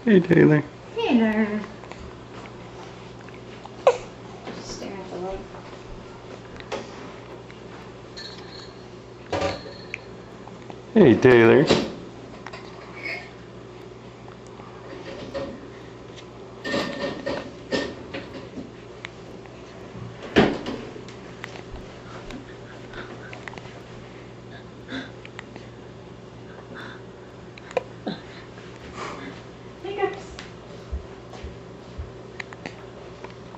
Hey, Taylor. Hey there. Just stare at the light. Hey, Taylor.